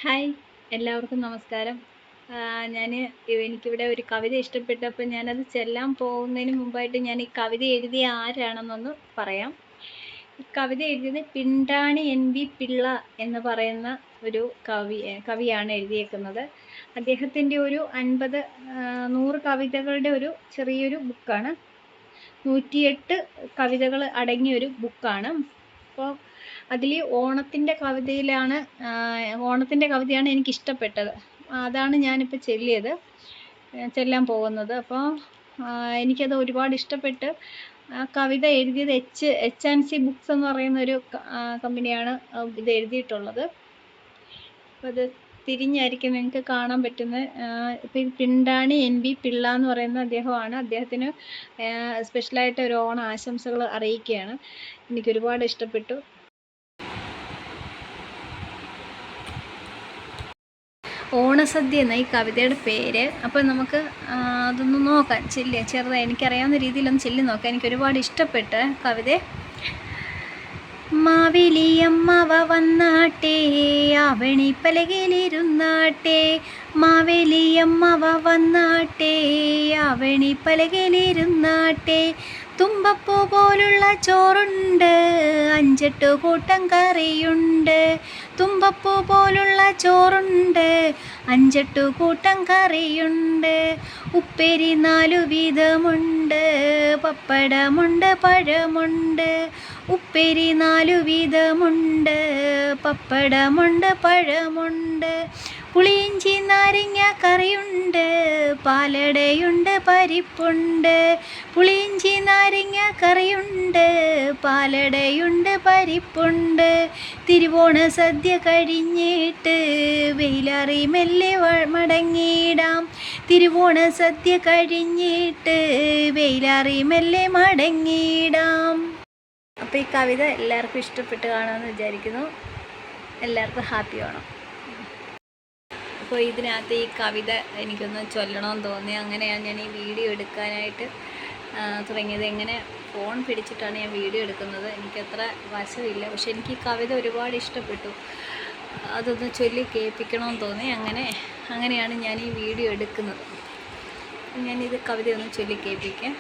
Hi, എല്ലാവർക്കും നമസ്കാരം. ഞാൻ എനിക്കിവിടെ ഒരു കവിത ഇഷ്ടപ്പെട്ടപ്പോൾ ഞാനത് ചെല്ലാൻ പോകുന്നതിന് മുമ്പായിട്ട് ഞാൻ ഈ കവിത എഴുതിയ ആരാണെന്നൊന്ന് പറയാം. ഈ കവിത എഴുതിയത് പിണ്ടാണി NV പിള്ള എന്ന് പറയുന്ന ഒരു കവിയാണ് എഴുതിയേക്കുന്നത്. അദ്ദേഹത്തിൻ്റെ ഒരു 100 കവിതകളുടെ ഒരു ചെറിയൊരു ബുക്കാണ്. 108 കവിതകൾ അടങ്ങിയൊരു ബുക്കാണ്. അപ്പോൾ അതിൽ ഓണത്തിൻ്റെ കവിതയാണ് എനിക്കിഷ്ടപ്പെട്ടത്. അതാണ് ഞാനിപ്പോൾ ചെല്ലാൻ പോകുന്നത്. അപ്പോൾ എനിക്കത് ഒരുപാട് ഇഷ്ടപ്പെട്ട് ആ കവിത എഴുതിയത് H&C ബുക്സ് എന്ന് പറയുന്ന ഒരു കമ്പനിയാണ് ഇത് എഴുതിയിട്ടുള്ളത്. അപ്പോൾ അത് തിരിഞ്ഞായിരിക്കും നിങ്ങൾക്ക് കാണാൻ പറ്റുന്നത്. ഇപ്പോൾ ഇത് പിണ്ടാണി NV പിള്ള എന്ന് പറയുന്ന അദ്ദേഹമാണ്. അദ്ദേഹത്തിന് സ്പെഷ്യലായിട്ട് ഒരു ഓണ ആശംസകൾ അറിയിക്കുകയാണ്. എനിക്കൊരുപാട് ഇഷ്ടപ്പെട്ടു. ഓണസദ്യ എന്ന ഈ കവിതയുടെ പേര്. അപ്പോൾ നമുക്ക് അതൊന്ന് നോക്കാം, ചെറുതായി എനിക്കറിയാവുന്ന രീതിയിലൊന്ന് ചൊല്ലി നോക്കാം. എനിക്കൊരുപാട് ഇഷ്ടപ്പെട്ട കവിത. മാവേലിയമ്മവ വന്നാട്ടെ, ആവണി പലകയിലിരുന്നാട്ടെ. മാവേലിയമ്മവ വന്നാട്ടെ, ആവണി പലകയിലിരുന്നാട്ടെ. തുമ്പപ്പൂ പോലുള്ള ചോറുണ്ട്, 5-8 കൂട്ടം കറിയുണ്ട്. തുമ്പപ്പൂ പോലുള്ള ചോറുണ്ട്, 5-8 കൂട്ടം കറിയുണ്ട്. ഉപ്പേരി 4 വീതമുണ്ട്, പപ്പടമുണ്ട്, പഴമുണ്ട്. ഉപ്പേരി 4 വീതമുണ്ട്, പപ്പടമുണ്ട്, പഴമുണ്ട്. പുളിയിഞ്ചി നാരങ്ങ കറിയുണ്ട്, പാലടയുണ്ട്, പരിപ്പുണ്ട്. പുളിയിഞ്ചി നാരങ്ങ കറിയുണ്ട്, പാലടയുണ്ട്, പരിപ്പുണ്ട്. തിരുവോണ സദ്യ കഴിഞ്ഞിട്ട് വെയിലാറി മെല്ലെ മടങ്ങിയിടാം. തിരുവോണ സദ്യ കഴിഞ്ഞിട്ട് വെയിലാറി മെല്ലെ മടങ്ങിയിടാം. അപ്പോൾ ഈ കവിത എല്ലാവർക്കും ഇഷ്ടപ്പെട്ട് കാണുമെന്ന് വിചാരിക്കുന്നു. എല്ലാവർക്കും ഹാപ്പി ഓണം. അപ്പോൾ ഇതിനകത്ത് ഈ കവിത എനിക്കൊന്ന് ചൊല്ലണമെന്ന് തോന്നി. അങ്ങനെയാണ് ഞാൻ ഈ വീഡിയോ എടുക്കാനായിട്ട് തുടങ്ങിയത്. എങ്ങനെ ഫോൺ പിടിച്ചിട്ടാണ് ഞാൻ വീഡിയോ എടുക്കുന്നത്. എനിക്കത്ര വശമില്ല, പക്ഷെ എനിക്ക് ഈ കവിത ഒരുപാട് ഇഷ്ടപ്പെട്ടു. അതൊന്ന് ചൊല്ലി കേൾപ്പിക്കണമെന്ന് തോന്നി. അങ്ങനെയാണ് ഞാൻ ഈ വീഡിയോ എടുക്കുന്നത്. ഞാനിത് കവിത ഒന്ന് ചൊല്ലി കേൾപ്പിക്കാം.